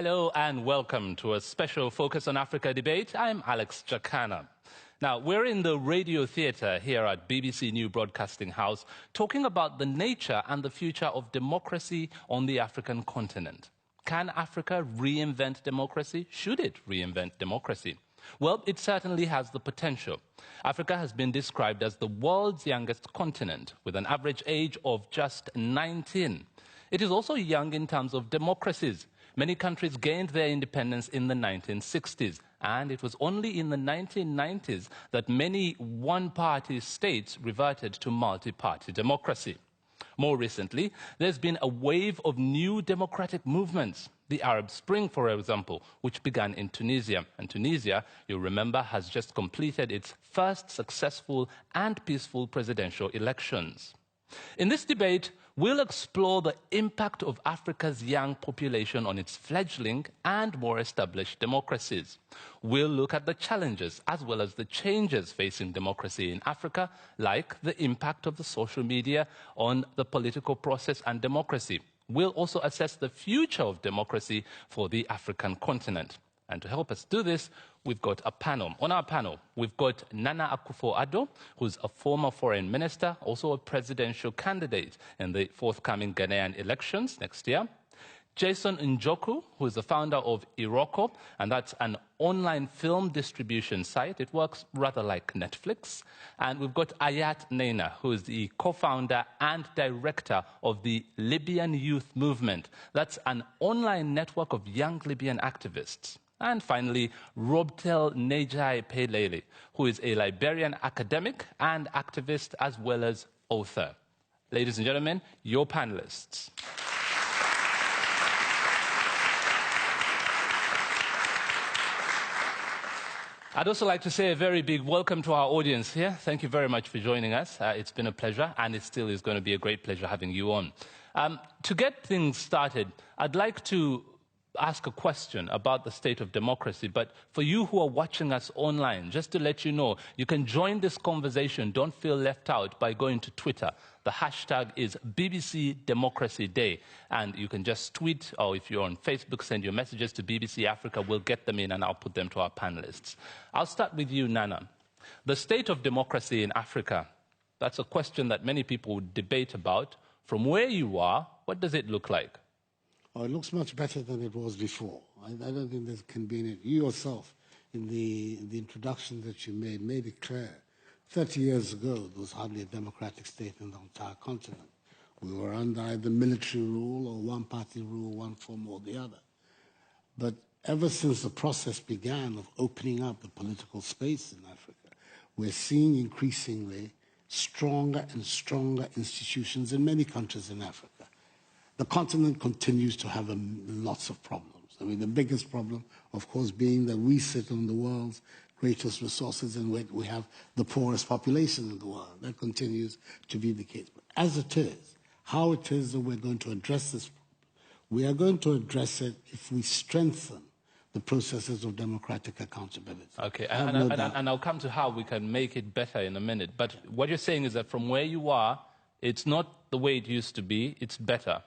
Hello and welcome to a special Focus on Africa debate. I'm Alex Jakana. Now, we're in the radio theatre here at BBC New Broadcasting House talking about the nature and the future of democracy on the African continent. Can Africa reinvent democracy? Should it reinvent democracy? Well, it certainly has the potential. Africa has been described as the world's youngest continent, with an average age of just 19. It is also young in terms of democracies. Many countries gained their independence in the 1960s, and it was only in the 1990s that many one-party states reverted to multi-party democracy. More recently, there's been a wave of new democratic movements. The Arab Spring, for example, which began in Tunisia. And Tunisia, you remember, has just completed its first successful and peaceful presidential elections. In this debate, we'll explore the impact of Africa's young population on its fledgling and more established democracies. We'll look at the challenges as well as the changes facing democracy in Africa, like the impact of the social media on the political process and democracy. We'll also assess the future of democracy for the African continent. And to help us do this, we've got a panel. On our panel, we've got Nana Akufo-Addo, who's a former foreign minister, also a presidential candidate in the forthcoming Ghanaian elections next year. Jason Njoku, who is the founder of Iroko, and that's an online film distribution site. It works rather like Netflix. And we've got Ayat Neina, who is the co-founder and director of the Libyan Youth Movement. That's an online network of young Libyan activists. And finally, Robtel Nejai Pelele, who is a Liberian academic and activist as well as author. Ladies and gentlemen, your panelists. I'd also like to say a very big welcome to our audience here. Thank you very much for joining us. It's been a pleasure, and it still is going to be a great pleasure having you on. To get things started, I'd like to ask a question about the state of democracy, but for you who are watching us online, just to let you know, you can join this conversation. Don't feel left out by going to Twitter. The hashtag is BBC Democracy Day, and you can just tweet, or if you're on Facebook, send your messages to BBC Africa. We'll get them in and I'll put them to our panelists. I'll start with you, Nana. The state of democracy in Africa, that's a question that many people would debate about. From where you are, what does it look like? Oh, it looks much better than it was before. I don't think there can be any. You yourself, in the introduction that you made it clear. 30 years ago, there was hardly a democratic state in the entire continent. We were under either military rule or one-party rule, one form or the other. But ever since the process began of opening up the political space in Africa, we're seeing increasingly stronger and stronger institutions in many countries in Africa. The continent continues to have lots of problems. I mean, the biggest problem, of course, being that we sit on the world's greatest resources and we have the poorest population in the world. That continues to be the case. But as it is, how it is that we're going to address this problem, we are going to address it if we strengthen the processes of democratic accountability. Okay, and I'll come to how we can make it better in a minute. But what you're saying is that from where you are, it's not the way it used to be, it's better.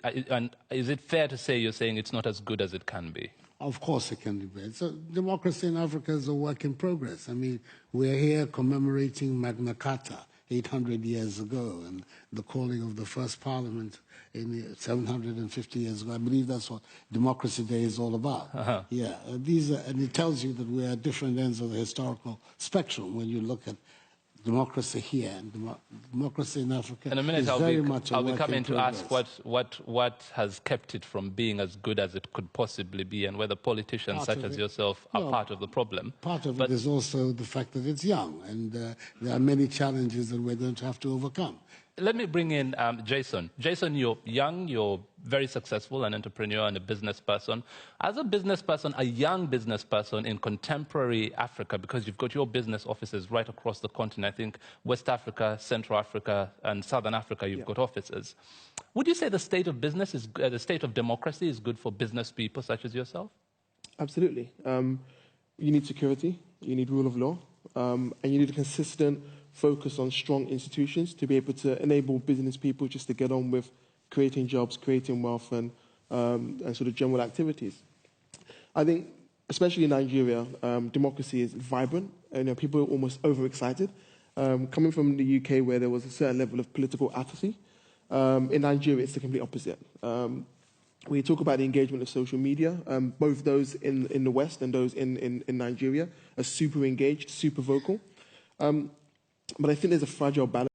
And is it fair to say you're saying it's not as good as it can be? Of course it can be better. So democracy in Africa is a work in progress. I mean, we're here commemorating Magna Carta 800 years ago and the calling of the first parliament in 750 years ago. I believe that's what Democracy Day is all about. Yeah, and it tells you that we're at different ends of the historical spectrum when you look at democracy here and democracy in Africa. In a minute, I'll be coming to ask what has kept it from being as good as it could possibly be, and whether politicians such as yourself are part of the problem. Part of it is also the fact that it's young, and there are many challenges that we're going to have to overcome. Let me bring in Jason. Jason, you're young, you're very successful, an entrepreneur and a business person. As a business person, a young business person in contemporary Africa, because you've got your business offices right across the continent, I think West Africa, Central Africa, and Southern Africa, you've got offices. Would you say the state of business, the state of democracy is good for business people such as yourself? Absolutely. You need security, you need rule of law, and you need a consistent focus on strong institutions to be able to enable business people just to get on with creating jobs, creating wealth, and and sort of general activities. I think, especially in Nigeria, democracy is vibrant. People are almost overexcited. Coming from the UK, where there was a certain level of political apathy, in Nigeria, it's the complete opposite. We talk about the engagement of social media. Both those in the West and those in Nigeria are super engaged, super vocal. But I think there's a fragile balance.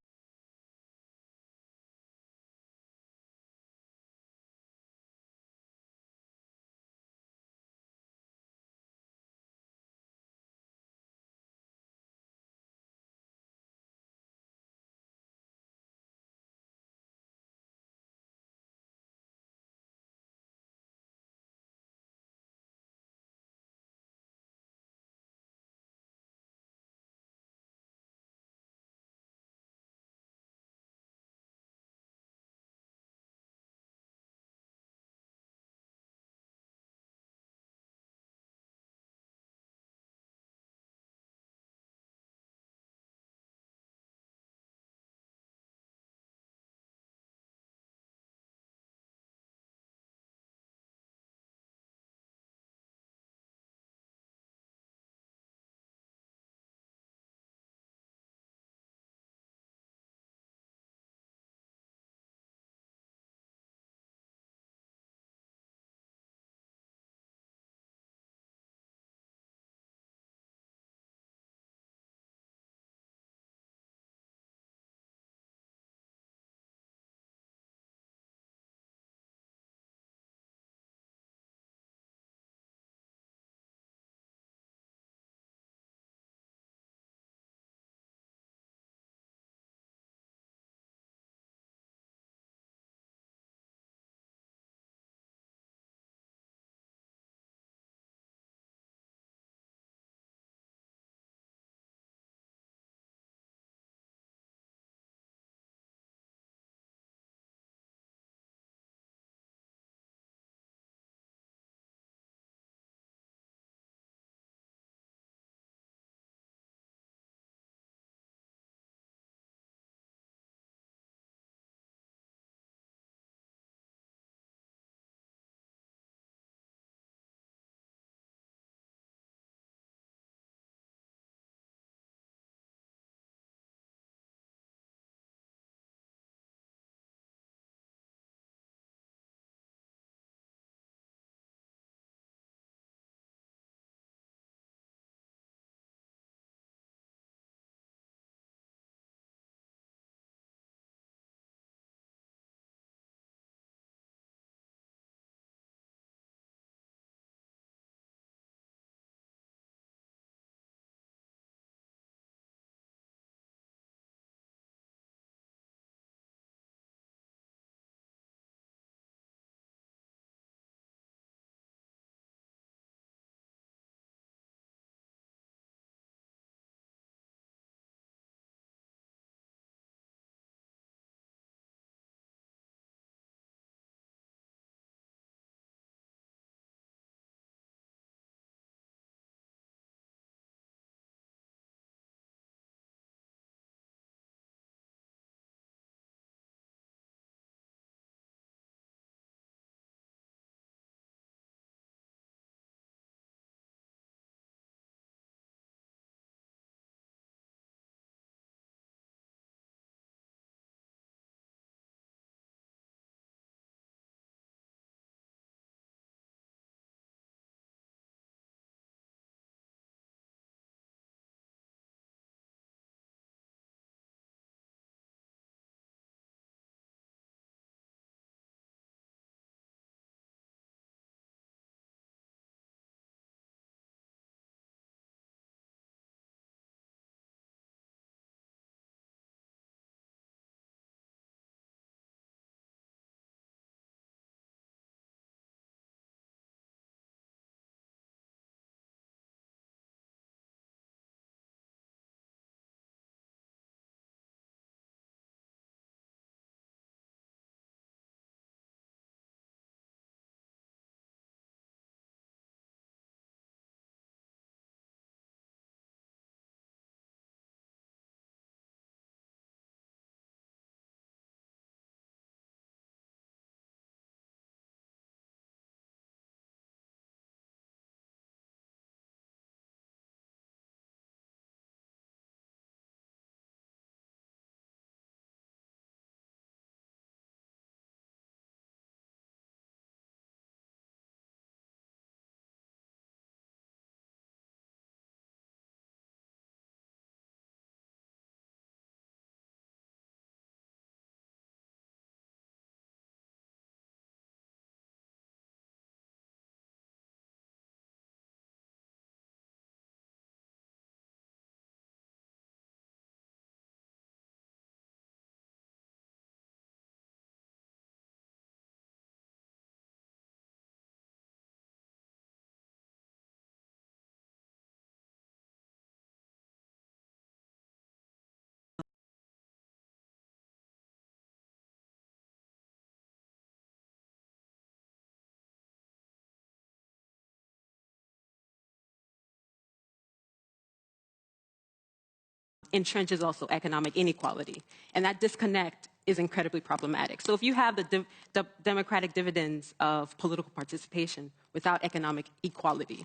entrenches also economic inequality. And that disconnect is incredibly problematic. So if you have the democratic dividends of political participation without economic equality,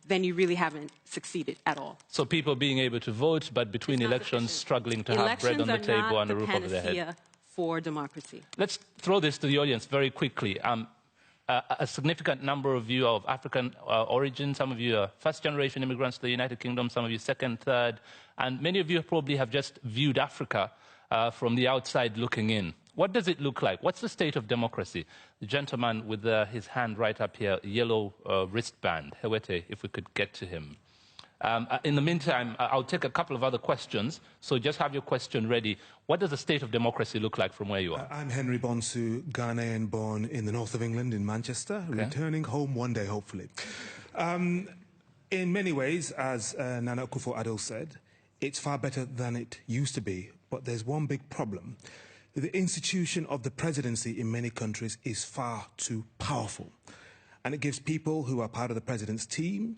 then you really haven't succeeded at all. So people being able to vote, but between elections struggling to have bread on the table and a roof over their head. For democracy. Let's throw this to the audience very quickly. A significant number of you are of African origin. Some of you are first-generation immigrants to the United Kingdom, some of you second, third, and many of you probably have just viewed Africa from the outside looking in. What does it look like? What's the state of democracy? The gentleman with his hand right up here, yellow wristband. Hewete, if we could get to him. In the meantime, I'll take a couple of other questions, so just have your question ready. What does the state of democracy look like from where you are? I'm Henry Bonsu, Ghanaian, born in the north of England, in Manchester, returning home one day, hopefully. In many ways, as Nana Akufo-Addo said, it's far better than it used to be, but there's one big problem. The institution of the presidency in many countries is far too powerful, and it gives people who are part of the president's team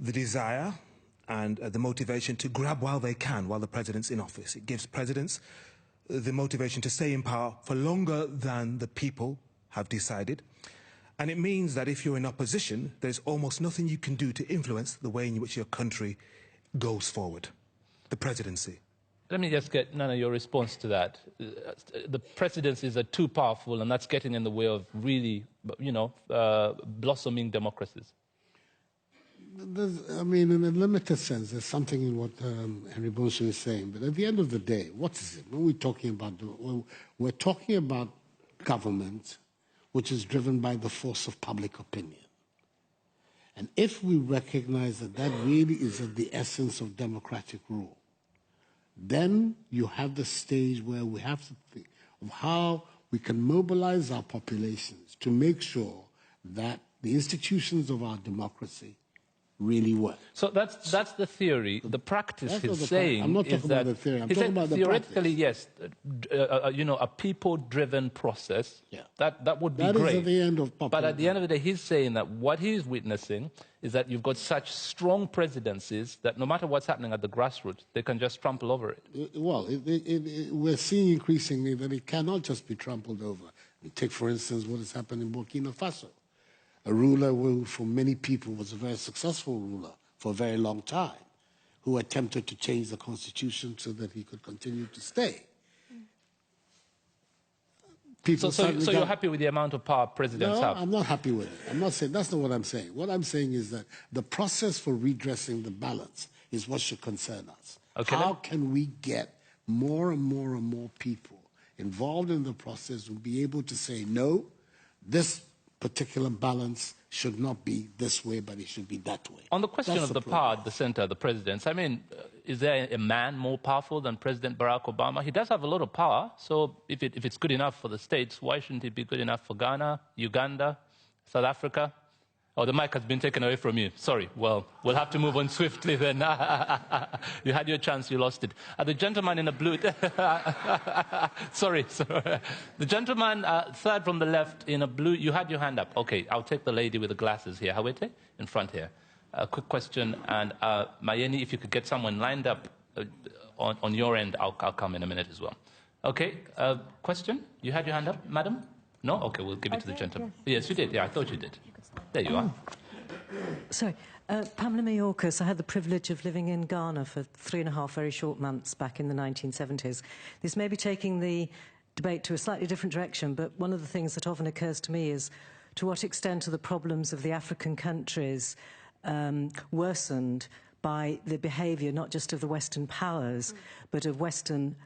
the desire and the motivation to grab while they can while the president's in office. It gives presidents the motivation to stay in power for longer than the people have decided. And it means that if you're in opposition, there's almost nothing you can do to influence the way in which your country goes forward. The presidency. Let me just get, Nana, your response to that. The presidencies are too powerful, and that's getting in the way of really, blossoming democracies. I mean, in a limited sense, there's something in what Henry Bonsu is saying. But at the end of the day, what is it? When we're talking about government which is driven by the force of public opinion. And if we recognize that that really is at the essence of democratic rule, then you have the stage where we have to think of how we can mobilize our populations to make sure that the institutions of our democracy really work. So that's the theory. The practice he's saying I'm not talking is about that the theory. I'm talking about the theoretically, practice. yes, a people-driven process. Yeah. That would be great. That is at the end of popular. But at the end of the day, he's saying that what he's witnessing is that you've got such strong presidencies that no matter what's happening at the grassroots, they can just trample over it. Well, we're seeing increasingly that it cannot just be trampled over. Take, for instance, what has happened in Burkina Faso. A ruler who, for many people, was a very successful ruler for a very long time, who attempted to change the constitution so that he could continue to stay. So you're happy with the amount of power presidents have? No, I'm not happy with it. I'm not saying, that's not what I'm saying. What I'm saying is that the process for redressing the balance is what should concern us. Okay, how can we get more and more and more people involved in the process who will be able to say, no, this particular balance should not be this way, but it should be that way. On the question of the power at the center, the presidents, I mean, is there a man more powerful than President Barack Obama? He does have a lot of power, so if it's good enough for the States, why shouldn't it be good enough for Ghana, Uganda, South Africa? Oh, the mic has been taken away from you. Sorry. Well, we'll have to move on swiftly then. You had your chance, you lost it. The gentleman in the blue... sorry. The gentleman third from the left in a blue... You had your hand up. Okay, I'll take the lady with the glasses here. Hawete, in front here. A quick question. And Mayeni, if you could get someone lined up on your end, I'll come in a minute as well. Okay, question? You had your hand up, madam? No? Okay, we'll give it to the gentleman. Yes, you did. Yeah, I thought you did. There you are. Sorry. Pamela Mayorkas, I had the privilege of living in Ghana for 3.5 very short months back in the 1970s. This may be taking the debate to a slightly different direction, but one of the things that often occurs to me is to what extent are the problems of the African countries worsened by the behaviour not just of the Western powers, but of Western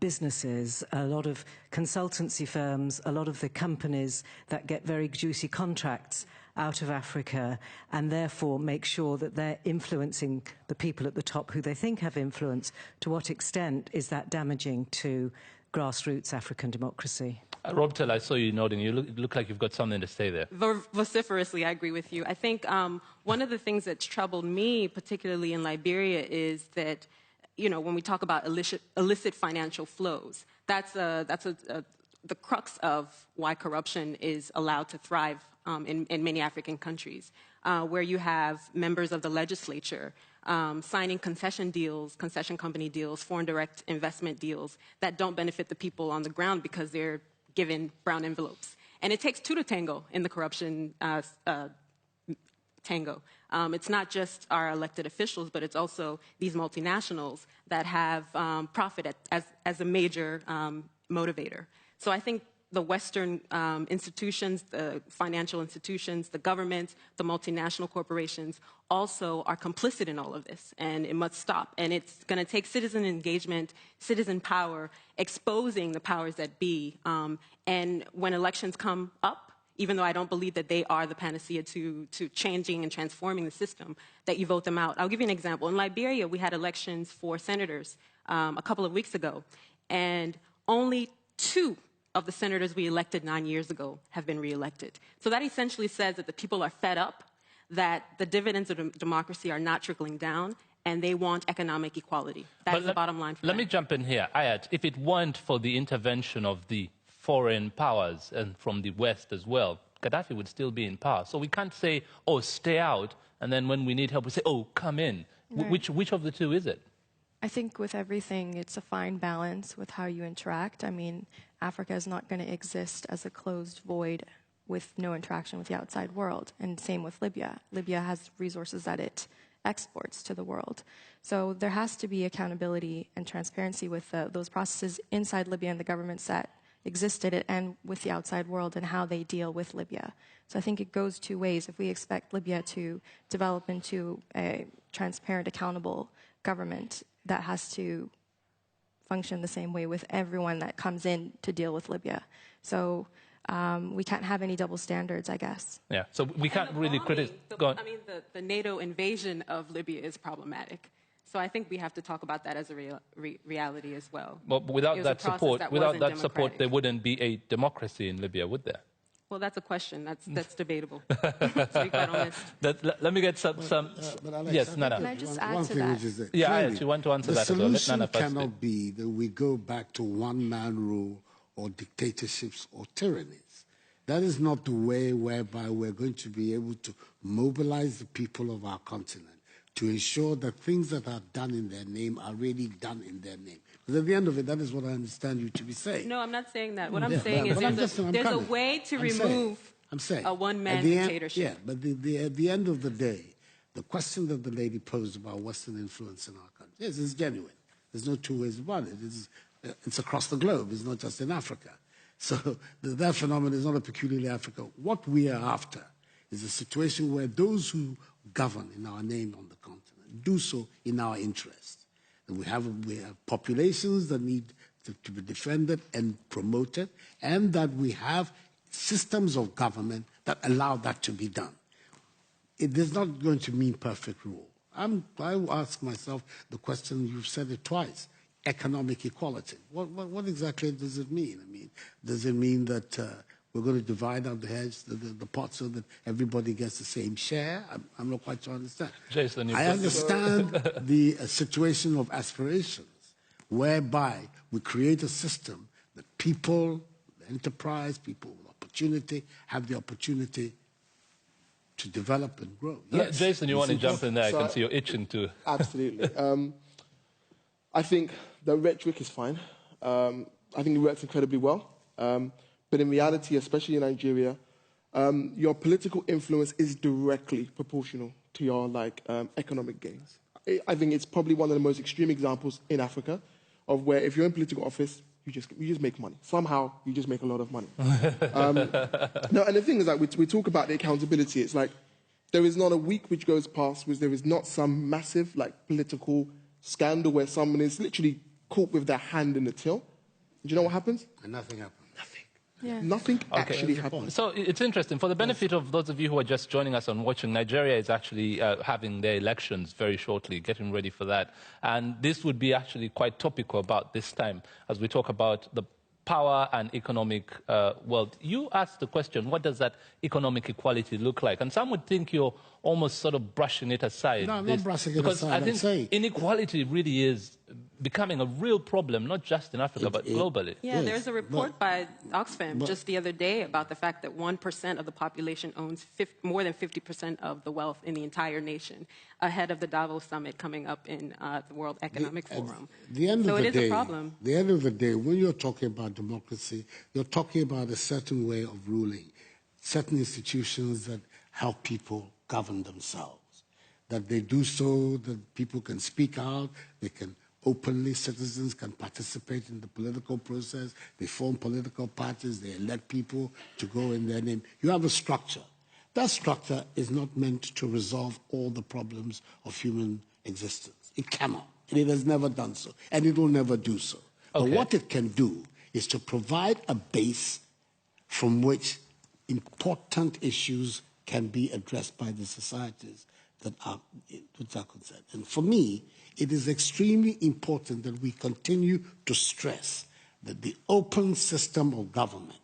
businesses, a lot of consultancy firms, a lot of the companies that get very juicy contracts out of Africa and therefore make sure that they're influencing the people at the top who they think have influence. To what extent is that damaging to grassroots African democracy? Robtel, I saw you nodding. You look like you've got something to say there. Vociferously, I agree with you. I think one of the things that's troubled me, particularly in Liberia, is that when we talk about illicit financial flows, that's the crux of why corruption is allowed to thrive in many African countries, where you have members of the legislature signing concession deals, concession company deals, foreign direct investment deals that don't benefit the people on the ground because they're given brown envelopes. And it takes two to tango in the corruption tango. It's not just our elected officials, but it's also these multinationals that have profit as a major motivator. So I think the Western institutions, the financial institutions, the government, the multinational corporations also are complicit in all of this, and it must stop. And it's going to take citizen engagement, citizen power, exposing the powers that be. And when elections come up, even though I don't believe that they are the panacea to changing and transforming the system, that you vote them out. I'll give you an example. In Liberia, we had elections for senators a couple of weeks ago, and only 2 of the senators we elected 9 years ago have been reelected. So that essentially says that the people are fed up, that the dividends of democracy are not trickling down, and they want economic equality. That's the bottom line for them. Let me jump in here. Ayat, if it weren't for the intervention of the foreign powers and from the West as well, Gaddafi would still be in power. So we can't say, oh, stay out, and then when we need help, we say, oh, come in. Right. Which of the two is it? I think with everything, it's a fine balance with how you interact. I mean, Africa is not going to exist as a closed void with no interaction with the outside world. And same with Libya. Libya has resources that it exports to the world. So there has to be accountability and transparency with those processes inside Libya and the governments that existed and with the outside world and how they deal with Libya. So I think it goes 2 ways. If we expect Libya to develop into a transparent, accountable government, that has to function the same way with everyone that comes in to deal with Libya. So we can't have any double standards, I guess. Yeah, so we can't really criticize. I mean, the NATO invasion of Libya is problematic. So I think we have to talk about that as a reality as well. But without that support, there wouldn't be a democracy in Libya, would there? Well, that's a question. That's debatable. To be quite honest. Let me get some. But Alex, yes, Nana. Can I just add one to thing that? which is that Yeah, clearly, Ayat, you want to answer the that as well. Let solution Nana first cannot be that we go back to one-man rule or dictatorships or tyrannies. That is not the way whereby we're going to be able to mobilize the people of our continent to ensure that things that are done in their name are really done in their name. Because at the end of it, that is what I understand you to be saying. No, I'm not saying that. What I'm saying is there's a way to remove a one-man dictatorship. Yeah, but at the end of the day, the question that the lady posed about Western influence in our country, yes, it's genuine. There's no 2 ways about it. It's across the globe. It's not just in Africa. So that phenomenon is not a peculiarly Africa. What we are after is a situation where those who govern in our name on the continent do so in our interest. And we have populations that need to be defended and promoted, and that we have systems of government that allow that to be done. It is not going to mean perfect rule. I ask myself the question, you've said it twice, economic equality. What exactly does it mean? I mean, does it mean that we're going to divide up the pot so that everybody gets the same share? I'm not quite sure I understand. Jason, I understand the situation of aspirations, whereby we create a system that people, enterprise, people with opportunity, have the opportunity to develop and grow. Yes. Jason, you want to jump in there? I can see you're itching to. Absolutely. I think the rhetoric is fine. I think it works incredibly well. But in reality, especially in Nigeria, your political influence is directly proportional to your economic gains. I think it's probably one of the most extreme examples in Africa of where if you're in political office, you just make money. Somehow, you just make a lot of money. No, and the thing is that we talk about the accountability. It's like there is not a week which goes past where there is not some massive political scandal where someone is literally caught with their hand in the till. Do you know what happens? And nothing happens. Yeah. Nothing actually happens. So it's interesting. For the benefit of those of you who are just joining us and watching, Nigeria is actually having their elections very shortly, getting ready for that. And this would be actually quite topical about this time as we talk about the power and economic wealth. You asked the question, what does that economic equality look like? And some would think you're almost sort of brushing it aside. No, I'm not brushing it because aside. I think inequality really is becoming a real problem, not just in Africa, but globally. Yeah, there's a report by Oxfam just the other day about the fact that 1% of the population owns more than 50% of the wealth in the entire nation, ahead of the Davos summit coming up in the World Economic Forum. So it is a problem. At the end of the day, when you're talking about democracy, you're talking about a certain way of ruling, certain institutions that help people govern themselves, that they do so, that people can speak out, they can openly, citizens can participate in the political process, they form political parties, they elect people to go in their name. You have a structure. That structure is not meant to resolve all the problems of human existence. It cannot, and it has never done so, and it will never do so. But what it can do is to provide a base from which important issues can be addressed by the societies that are concerned. And for me, it is extremely important that we continue to stress that the open system of government,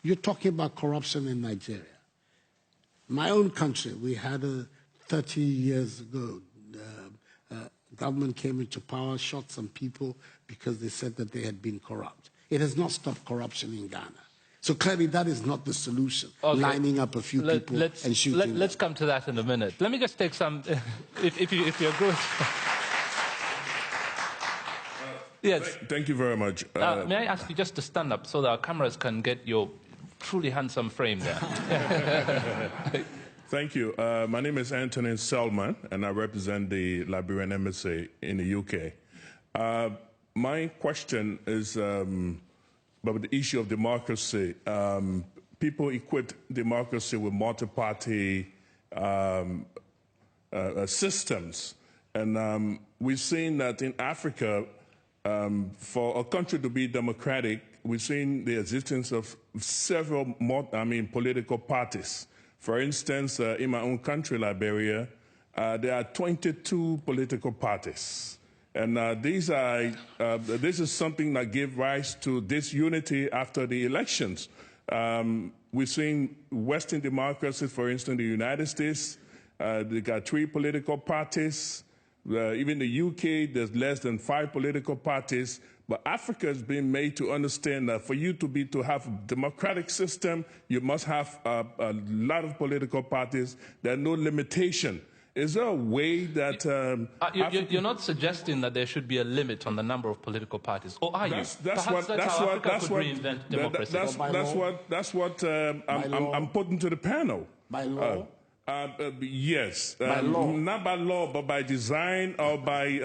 you're talking about corruption in Nigeria. My own country, we had 30 years ago, government came into power, shot some people because they said that they had been corrupt. It has not stopped corruption in Ghana. So clearly that is not the solution, lining up a few people and shooting them. Let's come to that in a minute. Let me just take some, if you're good. Yes. Thank you very much. May I ask you just to stand up so that our cameras can get your truly handsome frame there? Thank you. My name is Anthony Selman, and I represent the Liberian Embassy in the UK. My question is about the issue of democracy. People equate democracy with multi-party systems. And we've seen that in Africa, for a country to be democratic, we've seen the existence of several political parties. For instance, in my own country, Liberia, there are 22 political parties. And this is something that gave rise to disunity after the elections. We've seen Western democracies, for instance, the United States, they got 3 political parties. Even the UK, there's less than 5 political parties. But Africa has been made to understand that for you to have a democratic system, you must have a lot of political parties. There are no limitation. Is there a way that... you're not suggesting that there should be a limit on the number of political parties, or are you? That's how Africa could reinvent democracy. That's what I'm putting to the panel. By law? Yes. By law? Not by law, but by design or by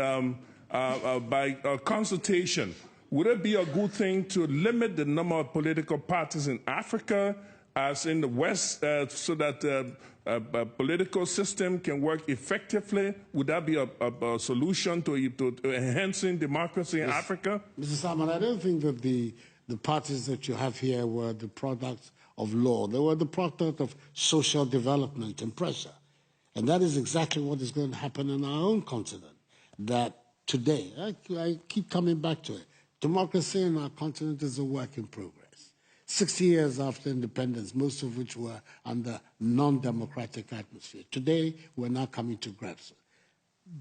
consultation. Would it be a good thing to limit the number of political parties in Africa as in the West so that a political system can work effectively? Would that be a solution to enhancing democracy in Africa? Mr. Salman, I don't think that the parties that you have here were the product of law. They were the product of social development and pressure. And that is exactly what is going to happen in our own continent. That today, I keep coming back to it, democracy in our continent is a work in progress. 60 years after independence, most of which were under non-democratic atmosphere. Today, we're now coming to grips.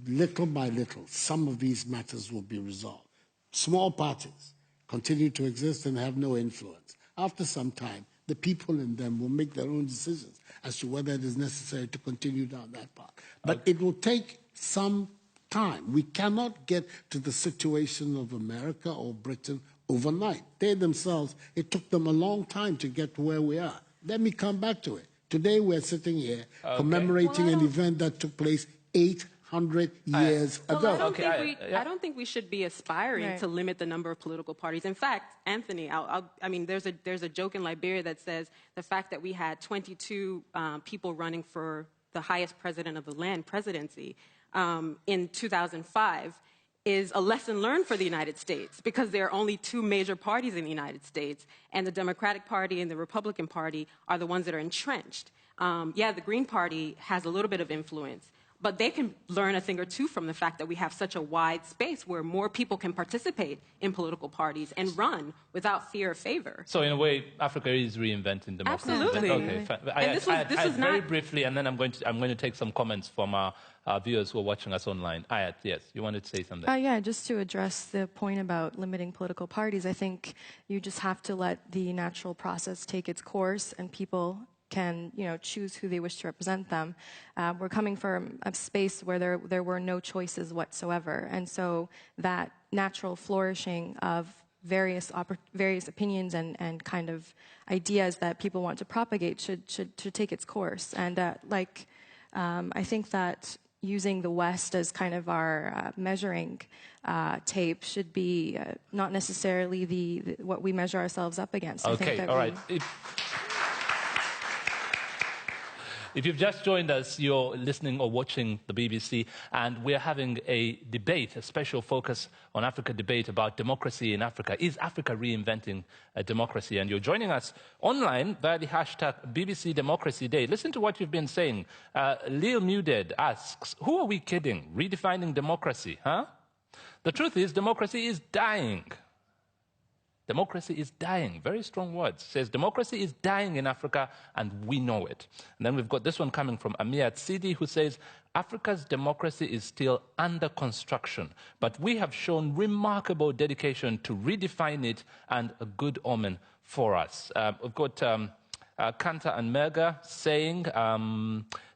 Little by little, some of these matters will be resolved. Small parties continue to exist and have no influence. After some time, the people in them will make their own decisions as to whether it is necessary to continue down that path. But it will take some time. We cannot get to the situation of America or Britain overnight. They themselves, it took them a long time to get to where we are. Let me come back to it. Today we're sitting here commemorating an event that took place 800 years ago. I don't think we should be aspiring to limit the number of political parties. In fact, Anthony, I mean, there's a joke in Liberia that says the fact that we had 22 people running for the highest president of the land presidency in 2005 is a lesson learned for the United States, because there are only 2 major parties in the United States, and the Democratic Party and the Republican Party are the ones that are entrenched. Yeah, the Green Party has a little bit of influence, But they can learn a thing or two from the fact that we have such a wide space where more people can participate in political parties and run without fear or favor. So in a way, Africa is reinventing democracy. Absolutely. Okay, And this was very briefly, and then I'm going to take some comments from our viewers who are watching us online. Ayat, yes, you wanted to say something? Yeah, just to address the point about limiting political parties, I think you just have to let the natural process take its course, and people can, choose who they wish to represent them. We're coming from a space where there were no choices whatsoever, and so that natural flourishing of various opinions and kind of ideas that people want to propagate should take its course. And I think that using the West as kind of our measuring tape should be not necessarily what we measure ourselves up against. Okay, all right. If you've just joined us, you're listening or watching the BBC, and we're having a debate, a special focus on Africa debate about democracy in Africa. Is Africa reinventing a democracy? And you're joining us online via the hashtag BBC Democracy Day. Listen to what you've been saying. Leo Muded asks, who are we kidding? Redefining democracy, huh? The truth is, democracy is dying. Democracy is dying. Very strong words. Says democracy is dying in Africa, and we know it. And then we've got this one coming from Amir Tsidi, who says Africa's democracy is still under construction, but we have shown remarkable dedication to redefine it, and a good omen for us. We've got Kanta and Merga saying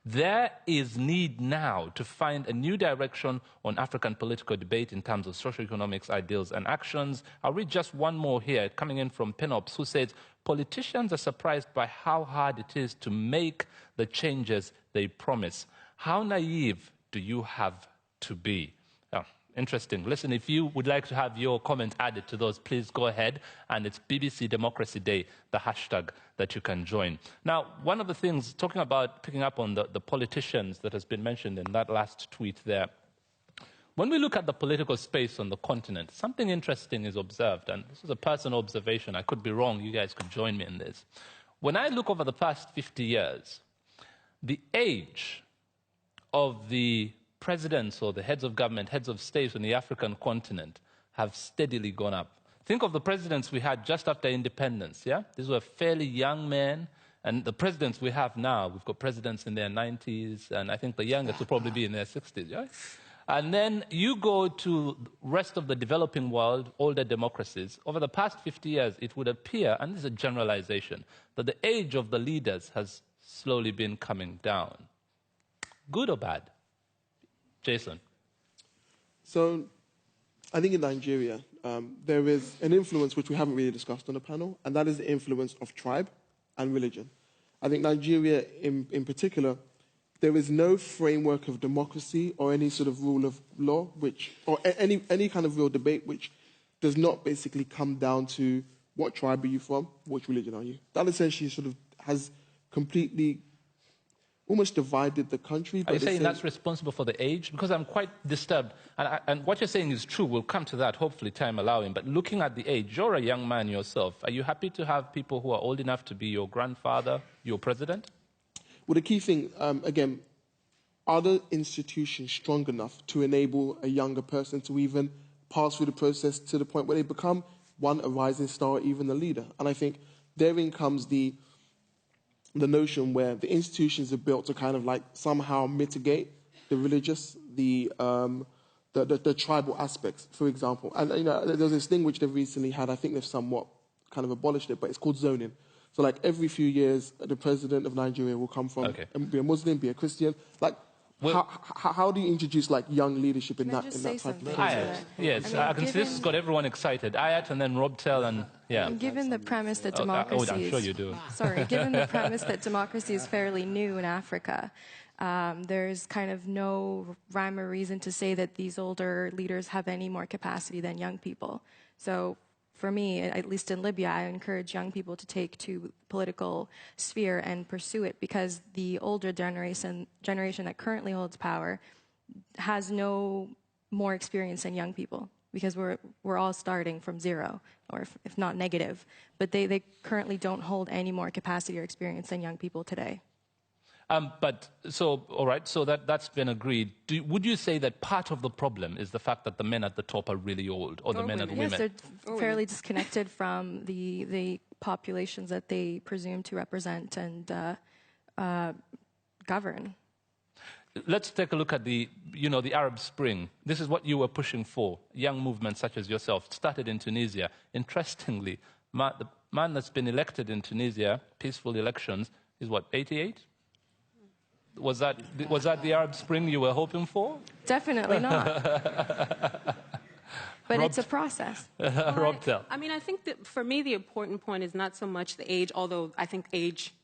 there is need now to find a new direction on African political debate in terms of socioeconomics, ideals, and actions. I'll read just one more here, coming in from Penops, who says, politicians are surprised by how hard it is to make the changes they promise. How naive do you have to be? Oh, interesting. Listen, if you would like to have your comment added to those, please go ahead. And it's BBC Democracy Day, the hashtag that you can join. Now, one of the things, talking about picking up on the politicians that has been mentioned in that last tweet there, when we look at the political space on the continent, something interesting is observed, and this is a personal observation. I could be wrong. You guys could join me in this. When I look over the past 50 years, the age of the presidents or the heads of government, heads of states on the African continent have steadily gone up. Think of the presidents we had just after independence, yeah? These were fairly young men, and the presidents we have now, we've got presidents in their 90s, and I think the youngest will probably be in their 60s, right? And then you go to the rest of the developing world, older democracies. Over the past 50 years, it would appear, and this is a generalization, that the age of the leaders has slowly been coming down. Good or bad? Jason? So, I think in Nigeria, there is an influence which we haven't really discussed on the panel, and that is the influence of tribe and religion. I think Nigeria, in particular, there is no framework of democracy or any sort of rule of law, or any kind of real debate which does not basically come down to what tribe are you from, which religion are you. That essentially sort of has completely almost divided the country. Are you saying that's responsible for the age? Because I'm quite disturbed. And what you're saying is true. We'll come to that, hopefully, time allowing. But looking at the age, you're a young man yourself. Are you happy to have people who are old enough to be your grandfather, your president? Well, the key thing, again, are the institutions strong enough to enable a younger person to even pass through the process to the point where they become, one, a rising star, or even a leader? And I think therein comes the notion where the institutions are built to kind of like somehow mitigate the religious, the tribal aspects, for example. And there's this thing which they've recently had, I think they've somewhat kind of abolished it, but it's called zoning. So like every few years, the president of Nigeria will come from, be a Muslim, be a Christian. Like, how do you introduce like young leadership in that type of process? Yes, I can see this has got everyone excited. Ayat and then Rob Tell and yeah. Given the premise that democracy I'm sure you do. Sorry, given the premise that democracy is fairly new in Africa, there's kind of no rhyme or reason to say that these older leaders have any more capacity than young people. So for me, at least in Libya, I encourage young people to take to the political sphere and pursue it, because the older generation that currently holds power has no more experience than young people, because we're all starting from zero, or if not negative. But they currently don't hold any more capacity or experience than young people today. All right, so that's been agreed. Would you say that part of the problem is the fact that the men at the top are really old, or the men and women? Yes, they're fairly disconnected from the populations that they presume to represent and govern. Let's take a look at the Arab Spring. This is what you were pushing for. Young movements such as yourself started in Tunisia. Interestingly, the man that's been elected in Tunisia, peaceful elections, is what, 88? Was that the Arab Spring you were hoping for? Definitely not. But it's a process. Rob, tell. I mean, I think that for me, the important point is not so much the age, although I think age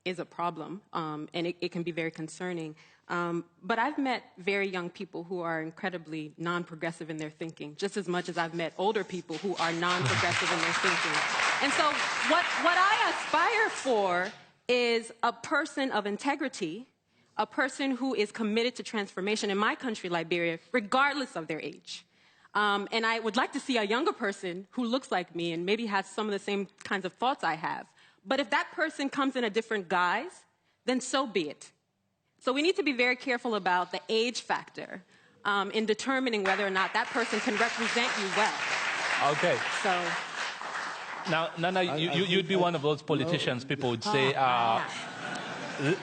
is a problem, and it can be very concerning. But I've met very young people who are incredibly non-progressive in their thinking, just as much as I've met older people who are non-progressive in their thinking. And so what I aspire for is a person of integrity, a person who is committed to transformation in my country, Liberia, regardless of their age. And I would like to see a younger person who looks like me and maybe has some of the same kinds of thoughts I have. But if that person comes in a different guise, then so be it. So we need to be very careful about the age factor in determining whether or not that person can represent you well. Okay. So now, Nana, you'd be one of those politicians people would say,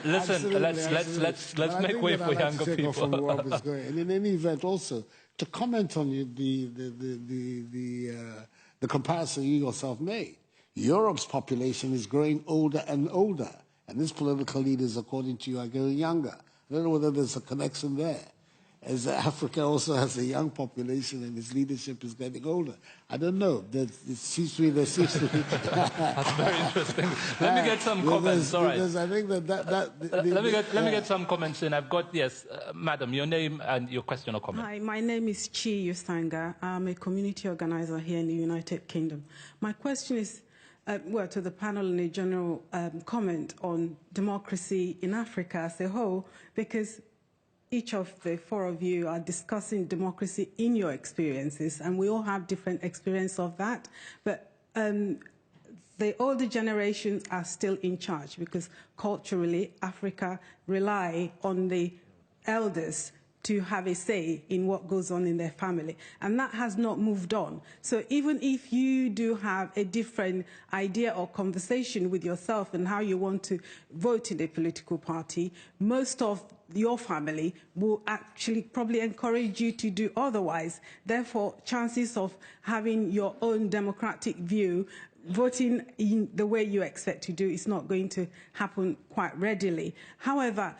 listen, let's make way for younger people. From where I was going. And in any event, also to comment on the comparison you yourself made, Europe's population is growing older and older. And these political leaders, according to you, are getting younger. I don't know whether there's a connection there. As Africa also has a young population and its leadership is getting older. I don't know. It seems to me there seems to be... That's very interesting. Let me get some comments. All right. I think let me get some comments in. I've got, yes, madam, your name and your question or comment. Hi, my name is Chi Yusanga. I'm a community organizer here in the United Kingdom. My question is, to the panel in a general comment on democracy in Africa as a whole, because each of the four of you are discussing democracy in your experiences, and we all have different experience of that. But the older generations are still in charge because culturally, Africa rely on the elders to have a say in what goes on in their family. And that has not moved on. So even if you do have a different idea or conversation with yourself and how you want to vote in a political party, most of your family will actually probably encourage you to do otherwise. Therefore, chances of having your own democratic view, voting in the way you expect to do, is not going to happen quite readily. However,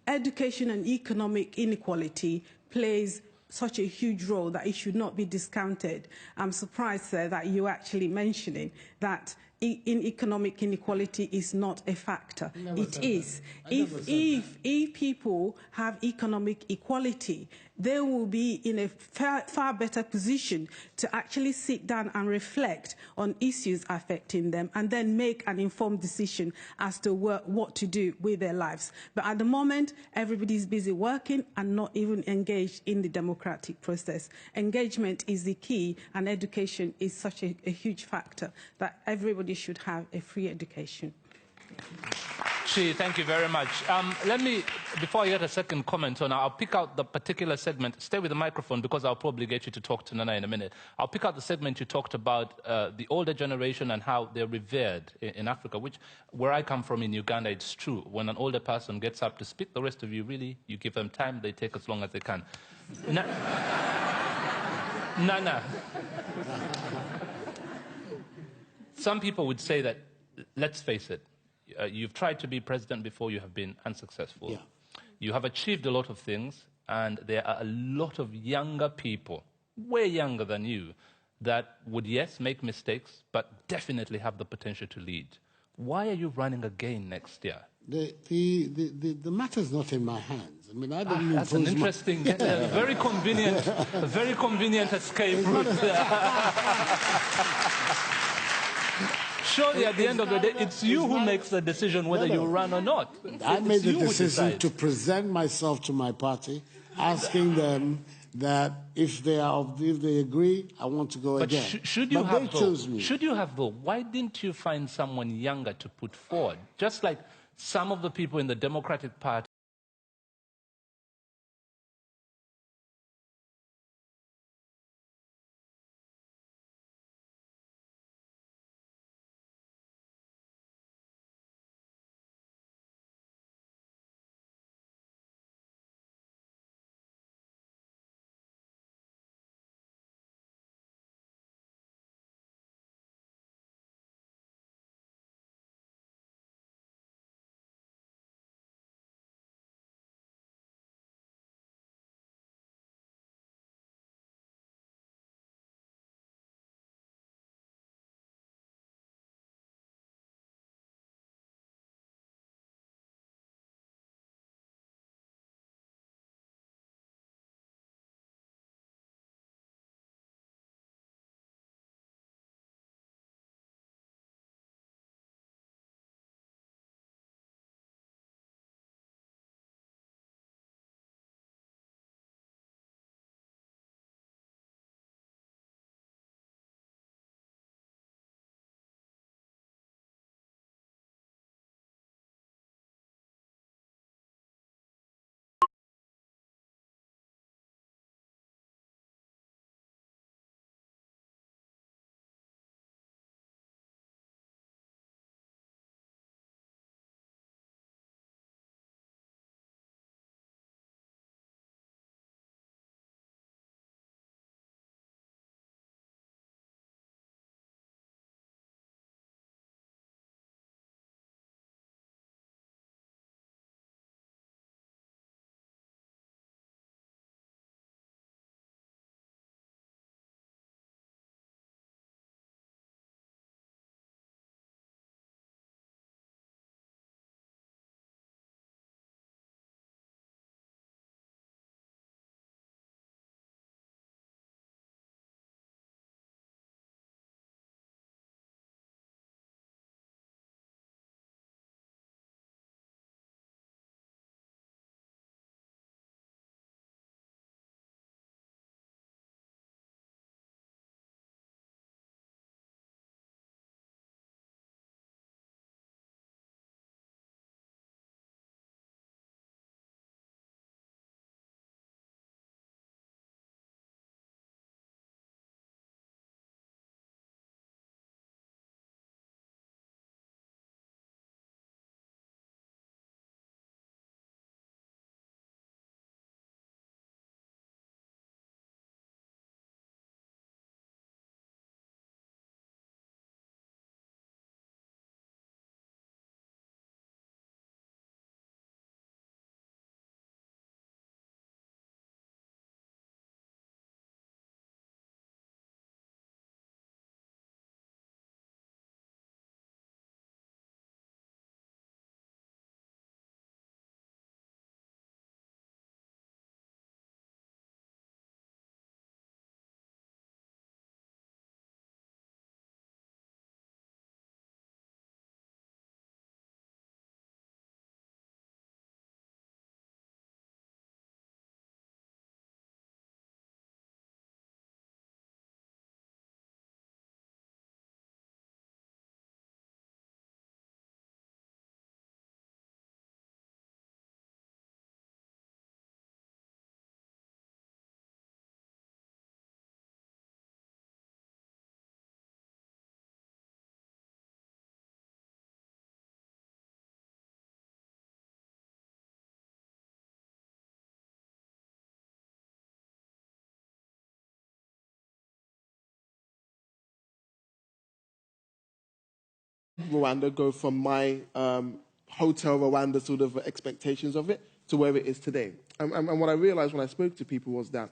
education and economic inequality plays such a huge role that it should not be discounted. I'm surprised, sir, that you're actually mentioning that in economic inequality is not a factor. It is. If people have economic equality, they will be in a far better position to actually sit down and reflect on issues affecting them and then make an informed decision as to what to do with their lives. But at the moment, everybody is busy working and not even engaged in the democratic process. Engagement is the key, and education is such a huge factor that everybody should have a free education. Chi, thank you very much. Let me, before I get a second comment on, I'll pick out the particular segment. Stay with the microphone because I'll probably get you to talk to Nana in a minute. I'll pick out the segment you talked about, the older generation and how they're revered in Africa, which, where I come from in Uganda, it's true. When an older person gets up to speak, the rest of you really, you give them time, they take as long as they can. Nana. Some people would say that, let's face it, you've tried to be president before, you have been unsuccessful. Yeah. You have achieved a lot of things, and there are a lot of younger people, way younger than you, that would, yes, make mistakes, but definitely have the potential to lead. Why are you running again next year? The matter's not in my hands. I mean, I don't that's an interesting, very convenient escape route. Surely, at the end of the day, it's you who makes the decision whether you run or not. I made the decision to present myself to my party, asking them that if they agree, I want to go again. Should you have, though, why didn't you find someone younger to put forward? Just like some of the people in the Democratic Party Rwanda go from my hotel Rwanda sort of expectations of it to where it is today. And what I realized when I spoke to people was that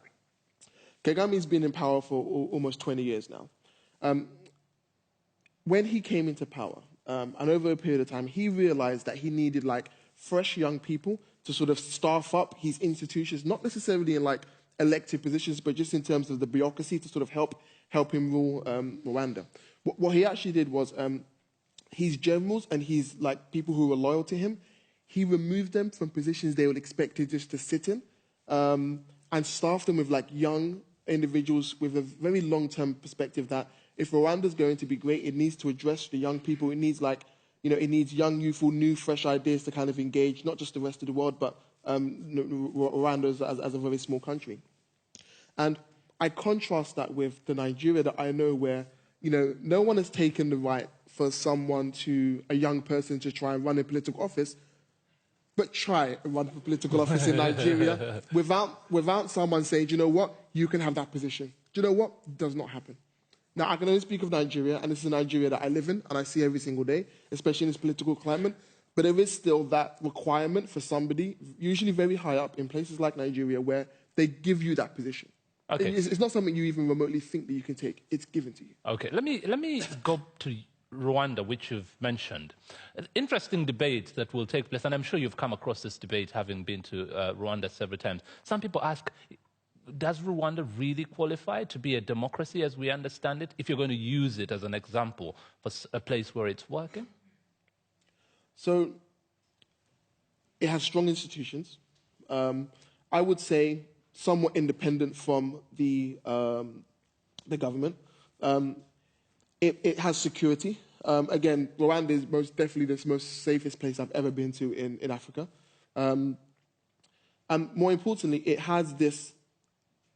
Kagame's been in power for almost 20 years now. When he came into power, and over a period of time, he realized that he needed like fresh young people to sort of staff up his institutions, not necessarily in like elected positions, but just in terms of the bureaucracy to sort of help him rule Rwanda. What he actually did was his generals and his like people who were loyal to him, he removed them from positions they were expected just to sit in, and staffed them with like young individuals with a very long-term perspective that if Rwanda's going to be great, it needs to address the young people. It needs like it needs young, youthful, new, fresh ideas to kind of engage not just the rest of the world, but Rwanda as a very small country. And I contrast that with the Nigeria that I know where, no one has taken the right for a young person to try and run a political office, but try and run a political office in Nigeria without someone saying, do you know what, you can have that position. Do you know what? It does not happen. Now, I can only speak of Nigeria, and this is a Nigeria that I live in and I see every single day, especially in this political climate. But there is still that requirement for somebody, usually very high up in places like Nigeria, where they give you that position. Okay. It's not something you even remotely think that you can take. It's given to you. Okay, let me go to Rwanda, which you've mentioned. An interesting debate that will take place, and I'm sure you've come across this debate having been to Rwanda several times. Some people ask, does Rwanda really qualify to be a democracy as we understand it, if you're going to use it as an example for a place where it's working? So, it has strong institutions. I would say somewhat independent from the government. It has security. Again, Rwanda is most definitely the most safest place I've ever been to in Africa. And more importantly, it has this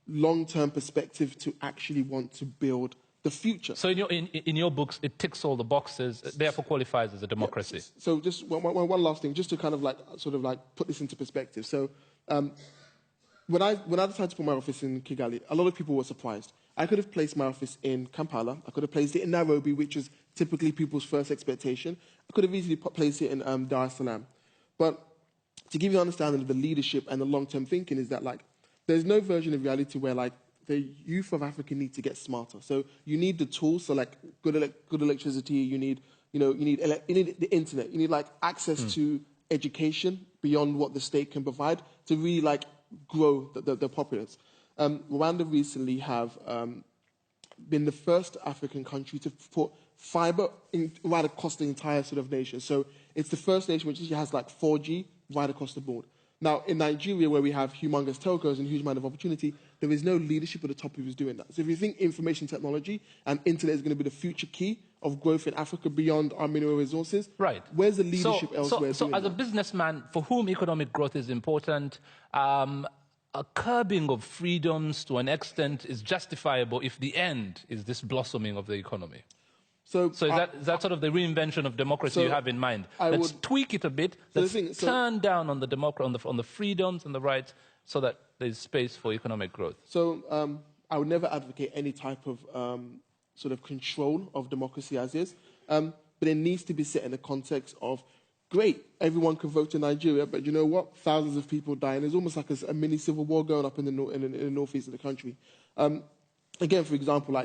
long-term perspective to actually want to build the future. So in your books, it ticks all the boxes, therefore qualifies as a democracy. Yeah. So just one last thing, just to kind of put this into perspective. So when I decided to put my office in Kigali, a lot of people were surprised. I could have placed my office in Kampala. I could have placed it in Nairobi, which is typically people's first expectation. I could have easily placed it in Dar es Salaam. But to give you an understanding of the leadership and the long-term thinking is that, there's no version of reality where, the youth of Africa need to get smarter. So you need the tools, so, good electricity, you need the internet, you need, access to education beyond what the state can provide to really, grow the populace. Rwanda recently have been the first African country to put fiber right across the entire sort of nation. So it's the first nation which has 4G right across the board. Now, in Nigeria, where we have humongous telcos and a huge amount of opportunity, there is no leadership at the top who is doing that. So if you think information technology and internet is going to be the future key of growth in Africa beyond our mineral resources, right? Where's the leadership elsewhere? So as a businessman for whom economic growth is important, a curbing of freedoms to an extent is justifiable if the end is this blossoming of the economy. So is that sort of the reinvention of democracy you have in mind? Let's tweak it a bit. Let's turn down on the freedoms and the rights so that there's space for economic growth. So I would never advocate any type of sort of control of democracy as is, but it needs to be set in the context of, great, everyone can vote in Nigeria, but you know what? Thousands of people die, and there's almost like a mini civil war going up in the northeast of the country. Again, for example,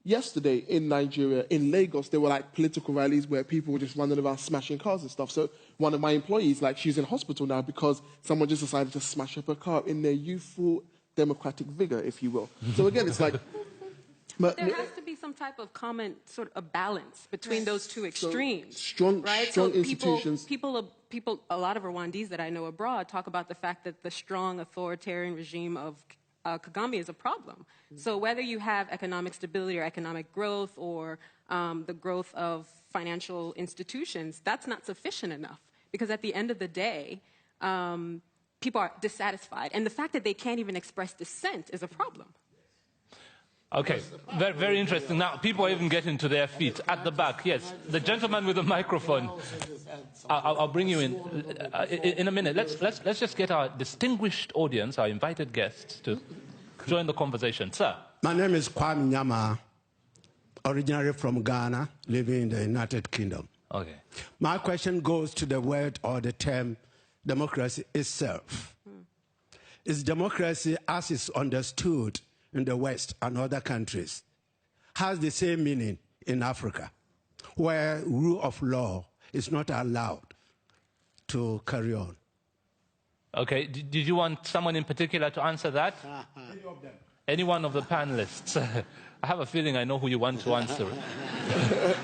yesterday in Nigeria, in Lagos, there were political rallies where people were just running around smashing cars and stuff. So one of my employees, she's in hospital now because someone just decided to smash up her car in their youthful democratic vigor, if you will. So again, it's But there has to be some type of common sort of balance between those two extremes. Strong institutions. People, a lot of Rwandese that I know abroad talk about the fact that the strong authoritarian regime of Kagame is a problem. So whether you have economic stability or economic growth or the growth of financial institutions, that's not sufficient enough. Because at the end of the day, people are dissatisfied. And the fact that they can't even express dissent is a problem. Okay, very, very interesting. Now, people are even getting to their feet. At the back, yes. The gentleman with the microphone. I'll bring you in a minute. Let's just get our distinguished audience, our invited guests, to join the conversation. Sir. My name is Kwame Nyama, originally from Ghana, living in the United Kingdom. Okay. My question goes to the word or the term democracy itself. Is democracy, as is understood in the West and other countries, has the same meaning in Africa, where rule of law is not allowed to carry on? Okay, did you want someone in particular to answer that? Any of them. Any one of the panelists? I have a feeling I know who you want to answer it.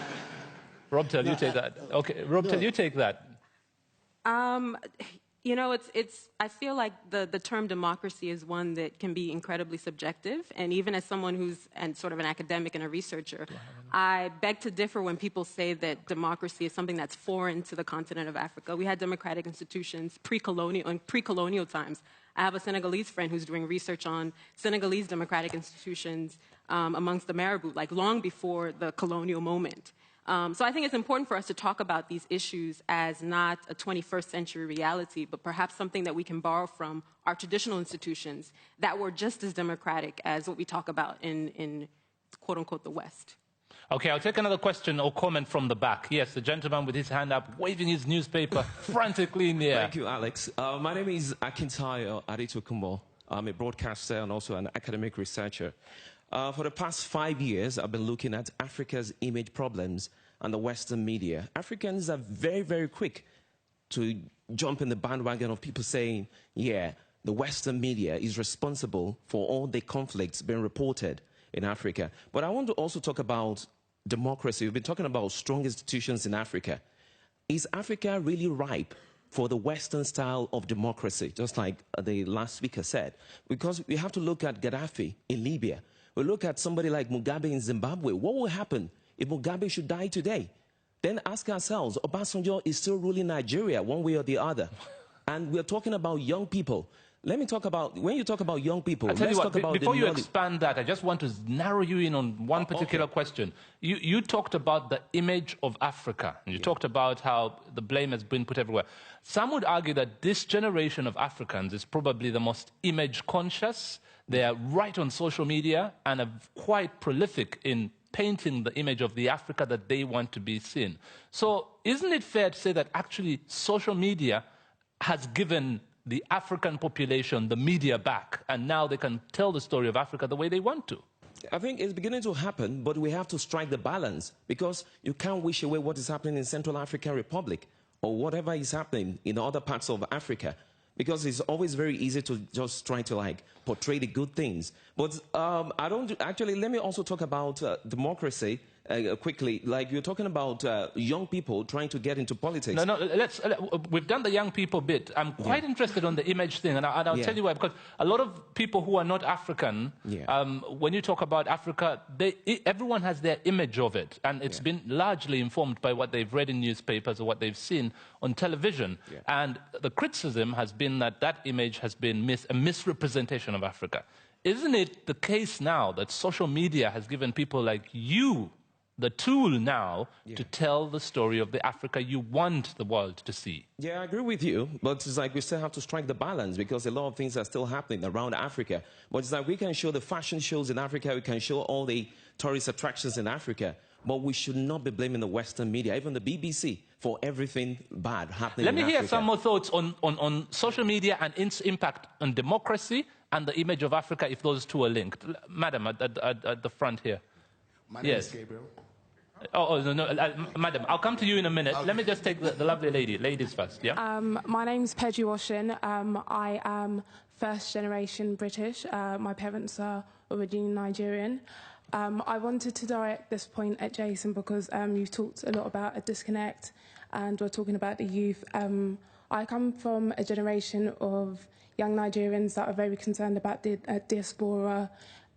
Rob, you take that. Okay, Rob, you take that. You know, I feel like the term democracy is one that can be incredibly subjective. And even as someone who's sort of an academic and a researcher, I beg to differ when people say that democracy is something that's foreign to the continent of Africa. We had democratic institutions pre-colonial times. I have a Senegalese friend who's doing research on Senegalese democratic institutions amongst the Marabou, like long before the colonial moment. So I think it's important for us to talk about these issues as not a 21st century reality, but perhaps something that we can borrow from our traditional institutions that were just as democratic as what we talk about in quote-unquote, the West. Okay, I'll take another question or comment from the back. Yes, the gentleman with his hand up, waving his newspaper frantically in the air. Thank you, Alex. My name is Akintayo Adetokunbo. I'm a broadcaster and also an academic researcher. For the past 5 years, I've been looking at Africa's image problems and the Western media. Africans are very, very quick to jump in the bandwagon of people saying, yeah, the Western media is responsible for all the conflicts being reported in Africa. But I want to also talk about democracy. We've been talking about strong institutions in Africa. Is Africa really ripe for the Western style of democracy, just like the last speaker said? Because we have to look at Gaddafi in Libya. We look at somebody like Mugabe in Zimbabwe. What will happen if Mugabe should die today? Then ask ourselves, Obasanjo is still ruling Nigeria one way or the other. And we're talking about young people. Let me talk about, when you talk about young people, let's talk about before you expand that, I just want to narrow you in on one particular question. You talked about the image of Africa, and you talked about how the blame has been put everywhere. Some would argue that this generation of Africans is probably the most image conscious. They are right on social media and are quite prolific in painting the image of the Africa that they want to be seen. So isn't it fair to say that actually social media has given the African population the media back, and now they can tell the story of Africa the way they want to? I think it's beginning to happen, but we have to strike the balance, because you can't wish away what is happening in Central African Republic or whatever is happening in other parts of Africa, because it's always very easy to just try to like portray the good things. But actually, let me also talk about democracy quickly. Like you're talking about young people trying to get into politics. No, we've done the young people bit. I'm quite interested on the image thing, and I'll tell you why, because a lot of people who are not African, when you talk about Africa, everyone has their image of it, and it's been largely informed by what they've read in newspapers or what they've seen on television. And the criticism has been that that image has been a misrepresentation of Africa. Isn't it the case now that social media has given people like you the tool now to tell the story of the Africa you want the world to see? Yeah, I agree with you, but it's like we still have to strike the balance, because a lot of things are still happening around Africa. But it's like we can show the fashion shows in Africa, we can show all the tourist attractions in Africa, but we should not be blaming the Western media, even the BBC, for everything bad happening in Africa. Let me hear some more thoughts on social media and its impact on democracy and the image of Africa, if those two are linked. Madam, at the front here. My name is Gabriel. No, madam, I'll come to you in a minute. Let me just take the lovely lady. Ladies first, yeah? My name's Peggy Washin. I am first-generation British. My parents are originally Nigerian. I wanted to direct this point at Jason because you've talked a lot about a disconnect, and we're talking about the youth. I come from a generation of young Nigerians that are very concerned about the diaspora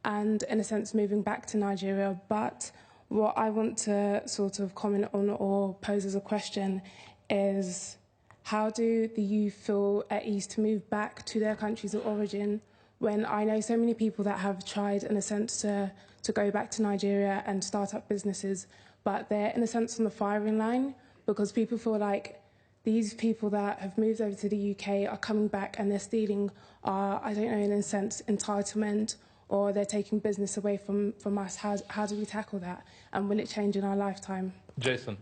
and, in a sense, moving back to Nigeria. But what I want to sort of comment on or pose as a question is, how do the youth feel at ease to move back to their countries of origin, when I know so many people that have tried, in a sense, to go back to Nigeria and start up businesses, but they're, in a sense, on the firing line, because people feel like these people that have moved over to the UK are coming back and they're stealing our, I don't know, in a sense, entitlement, or they're taking business away from us. How do we tackle that? And will it change in our lifetime? Jason.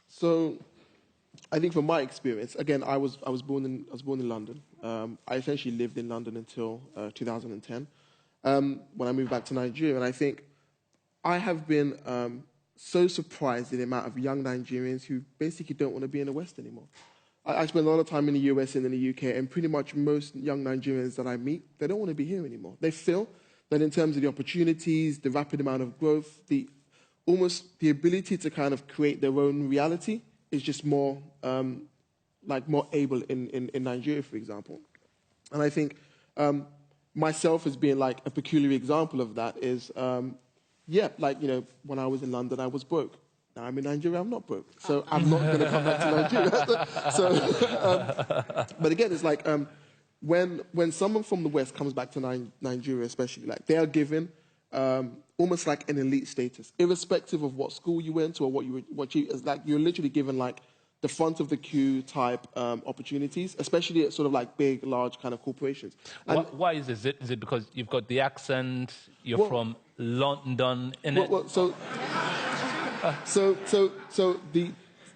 So, I think from my experience, again, I was born in London. I essentially lived in London until 2010, when I moved back to Nigeria. And I think I have been so surprised at the amount of young Nigerians who basically don't want to be in the West anymore. I spend a lot of time in the US and in the UK, and pretty much most young Nigerians that I meet, they don't want to be here anymore. They feel that in terms of the opportunities, the rapid amount of growth, almost the ability to kind of create their own reality is just more like more able in Nigeria, for example. And I think myself as being like a peculiar example of that is, yeah, like, you know, when I was in London, I was broke. Now I'm in Nigeria, I'm not broke. So I'm not going to come back to Nigeria. But again, it's like when someone from the West comes back to Nigeria, especially, like they are given almost like an elite status, irrespective of what school you went to or it's like you're literally given like the front of the queue type opportunities, especially at sort of like big, large kind of corporations. And why is it? Is it because you've got the accent, you're from London, So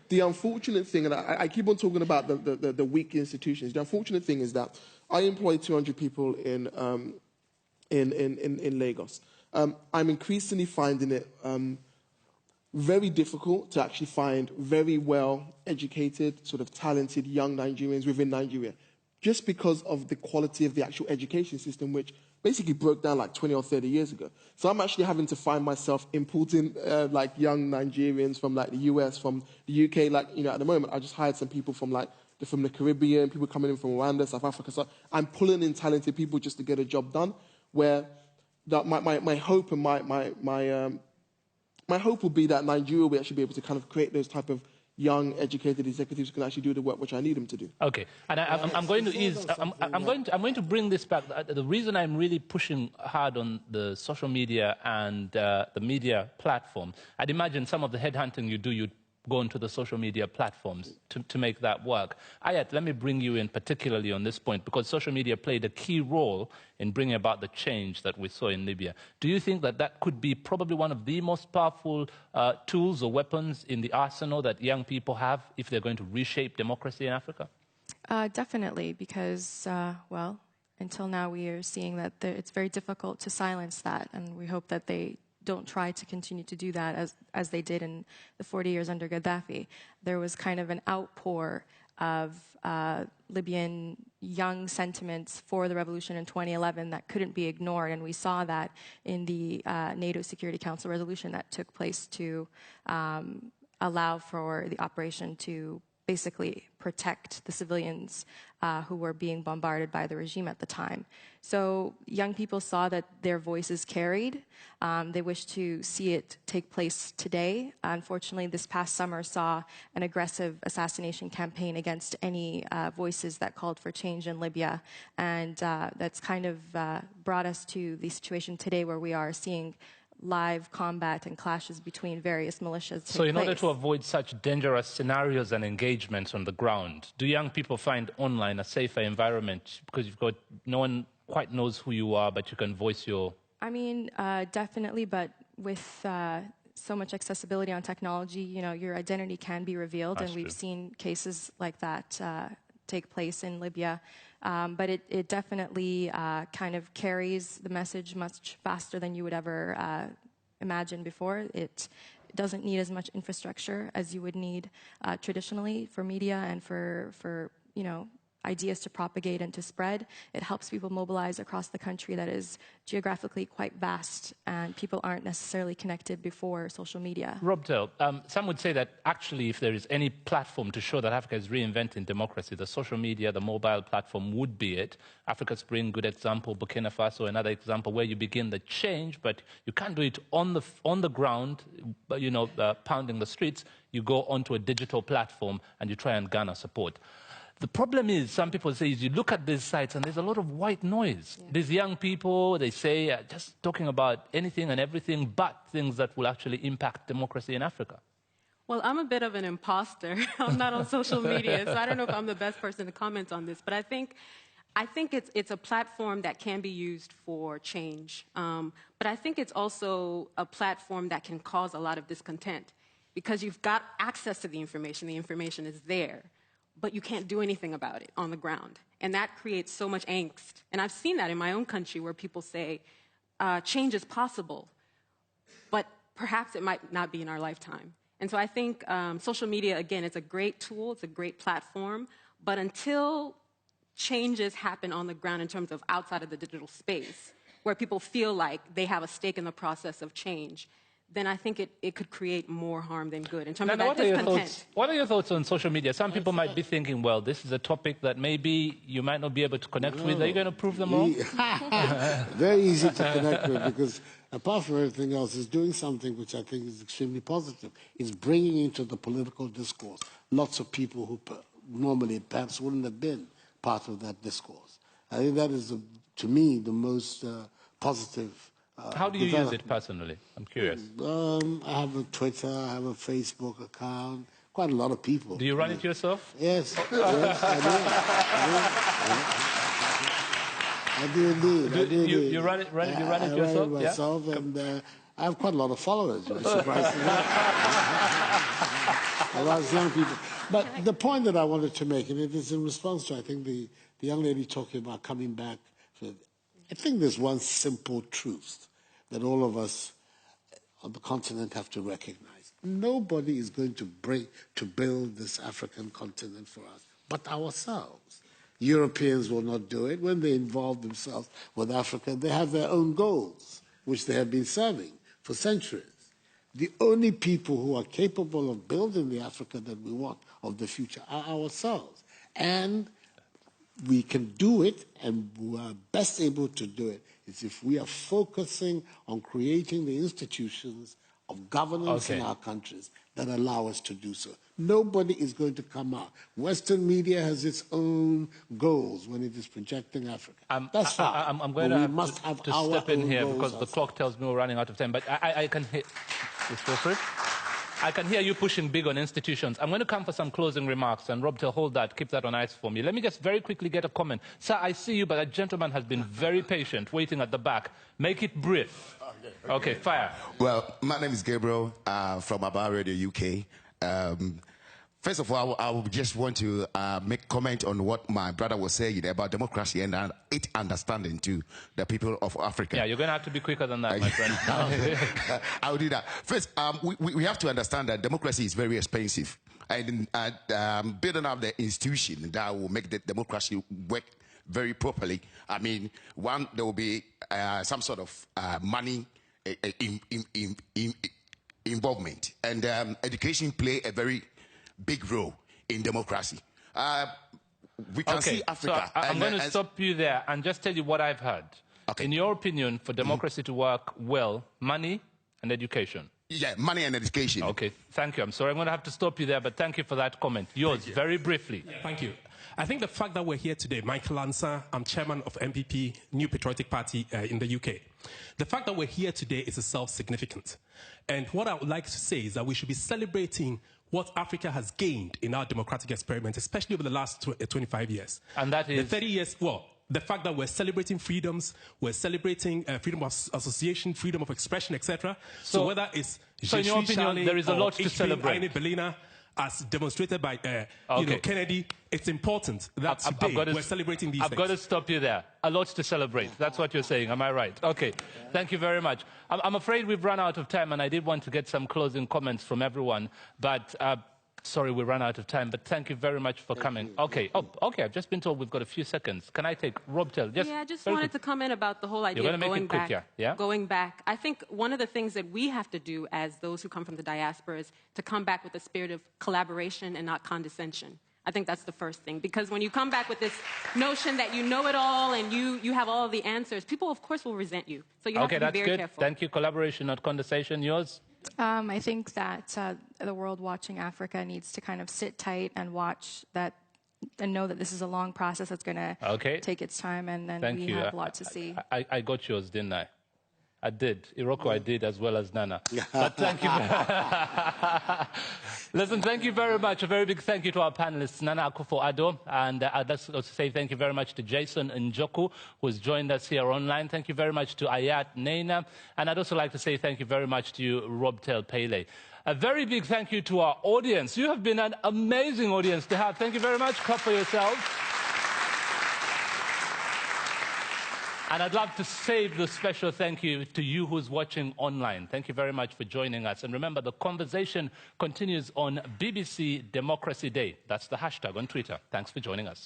the unfortunate thing, and I keep on talking about the weak institutions. The unfortunate thing is that I employ 200 people in Lagos. I'm increasingly finding it very difficult to actually find very well-educated, sort of talented young Nigerians within Nigeria, just because of the quality of the actual education system, which basically broke down like 20 or 30 years ago. So I'm actually having to find myself importing like young Nigerians from like the US, from the UK. Like, you know, at the moment, I just hired some people from like from the Caribbean, people coming in from Rwanda, South Africa. So I'm pulling in talented people just to get a job done. Where my hope and my hope will be that Nigeria will actually be able to kind of create those type of young, educated executives who can actually do the work which I need them to do. Okay, and I'm going to bring this back. The reason I'm really pushing hard on the social media and the media platform, I'd imagine some of the headhunting you do, you'd go into the social media platforms to make that work. Ayat, let me bring you in particularly on this point, because social media played a key role in bringing about the change that we saw in Libya. Do you think that that could be probably one of the most powerful tools or weapons in the arsenal that young people have if they're going to reshape democracy in Africa? Definitely, because, well, until now we are seeing that it's very difficult to silence that, and we hope that they don't try to continue to do that as they did in the 40 years under Gaddafi. There was kind of an outpour of Libyan young sentiments for the revolution in 2011 that couldn't be ignored, and we saw that in the NATO Security Council resolution that took place to allow for the operation to basically protect the civilians who were being bombarded by the regime at the time. So young people saw that their voices carried. They wished to see it take place today. Unfortunately, this past summer saw an aggressive assassination campaign against any voices that called for change in Libya. And that's kind of brought us to the situation today where we are seeing live combat and clashes between various militias take So in order place. to avoid such dangerous scenarios and engagements on the ground, do young people find online a safer environment because you've got no one quite knows who you are, but you can voice your... I mean, definitely, but with so much accessibility on technology, you know, your identity can be revealed, and we've seen cases like that take place in Libya. But it definitely kind of carries the message much faster than you would ever imagine before. It doesn't need as much infrastructure as you would need traditionally for media and for you know, ideas to propagate and to spread. It helps people mobilize across the country that is geographically quite vast, and people aren't necessarily connected before social media. Rob Tell, some would say that actually if there is any platform to show that Africa is reinventing democracy, the social media, the mobile platform would be it. Africa Spring, good example. Burkina Faso, another example where you begin the change, but you can't do it on the ground, you know, pounding the streets. You go onto a digital platform and you try and garner support. The problem is, some people say, is you look at these sites and there's a lot of white noise. Yeah. These young people, they say, just talking about anything and everything but things that will actually impact democracy in Africa. Well, I'm a bit of an imposter. I'm not on social media, so I don't know if I'm the best person to comment on this. But I think it's a platform that can be used for change. But I think it's also a platform that can cause a lot of discontent because you've got access to the information is there, but you can't do anything about it on the ground. And that creates so much angst. And I've seen that in my own country where people say, change is possible, but perhaps it might not be in our lifetime. And so I think social media, again, it's a great tool, it's a great platform, but until changes happen on the ground in terms of outside of the digital space, where people feel like they have a stake in the process of change, then I think it could create more harm than good in terms of Nana, that discontent. what are your thoughts on social media? Some people might be thinking, well, this is a topic that maybe you might not be able to connect with. Are you going to prove them wrong? Very easy to connect with, because apart from everything else, it's doing something which I think is extremely positive. It's bringing into the political discourse lots of people who normally perhaps wouldn't have been part of that discourse. I think that is, to me, the most positive. How do you use it personally? I'm curious. I have a Twitter, I have a Facebook account, quite a lot of people. Do you run it yourself? Yes, yes, I do indeed. You run it yourself? I run it myself, and I have quite a lot of followers, surprisingly. A lot of young people. But the point that I wanted to make, and it is in response to, I think, the young lady talking about coming back. I think there's one simple truth that all of us on the continent have to recognize. Nobody is going to build this African continent for us but ourselves. Europeans will not do it. When they involve themselves with Africa, they have their own goals, which they have been serving for centuries. The only people who are capable of building the Africa that we want of the future are ourselves. And we can do it, and we are best able to do it is if we are focusing on creating the institutions of governance in our countries that allow us to do so. Nobody is going to come out. Western media has its own goals when it is projecting Africa. That's fine. I'm going to have to step in here because the clock tells me we're running out of time. But I can hear... Just feel free. I can hear you pushing big on institutions. I'm going to come for some closing remarks, and Rob, to hold that, keep that on ice for me. Let me just very quickly get a comment. Sir, I see you, but a gentleman has been very patient, waiting at the back. Make it brief. Okay, fire. Well, my name is Gabriel from Aba Radio UK. First of all, I would just want to make comment on what my brother was saying about democracy and its understanding to the people of Africa. Yeah, you're going to have to be quicker than that, my friend. I'll do that. First, we have to understand that democracy is very expensive. And building up the institution that will make the democracy work very properly, I mean, one, there will be some sort of money involvement. And education play a very big role in democracy. We can see Africa. So I'm going to stop you there and just tell you what I've heard. Okay. In your opinion, for democracy to work well, money and education. Yeah, money and education. Okay, thank you. I'm sorry, I'm going to have to stop you there, but thank you for that comment. Yours, very briefly. Yeah, thank you. I think the fact that we're here today, Michael Lanza, I'm chairman of MPP, New Patriotic Party in the UK. The fact that we're here today is itself significant. And what I would like to say is that we should be celebrating what Africa has gained in our democratic experiment, especially over the last 25 years. And that is? The 30 years, well, the fact that we're celebrating freedoms, we're celebrating freedom of association, freedom of expression, etc. So whether it's in your opinion, there is a lot to celebrate. Belina, as demonstrated by Kennedy, it's important that today we're celebrating these things. I've got to stop you there. A lot to celebrate. That's what you're saying. Am I right? Okay. Thank you very much. I'm afraid we've run out of time, and I did want to get some closing comments from everyone, but sorry, we ran out of time, but thank you very much for coming. Okay. Oh, okay. I've just been told we've got a few seconds. Can I take Rob Tell? I just wanted to comment about the whole idea of going back. Going back. I think one of the things that we have to do as those who come from the diaspora is to come back with a spirit of collaboration and not condescension. I think that's the first thing, because when you come back with this notion that you know it all and you have all of the answers, people, of course, will resent you. So you have to be very careful. Thank you. Collaboration, not condescension. Yours? I think that the world watching Africa needs to kind of sit tight and watch that and know that this is a long process that's going to take its time, and then we have a lot to see. I got yours, didn't I? I did. Iroko, I did, as well as Nana. But thank you. Listen, thank you very much. A very big thank you to our panelists, Nana Akufo-Addo, and I'd also say thank you very much to Jason Njoku, who's joined us here online. Thank you very much to Ayat Neina, and I'd also like to say thank you very much to you, Rob Tel Pele. A very big thank you to our audience. You have been an amazing audience to have. Thank you very much. Clap for yourselves. And I'd love to save the special thank you to you who's watching online. Thank you very much for joining us. And remember, the conversation continues on BBC Democracy Day. That's the hashtag on Twitter. Thanks for joining us.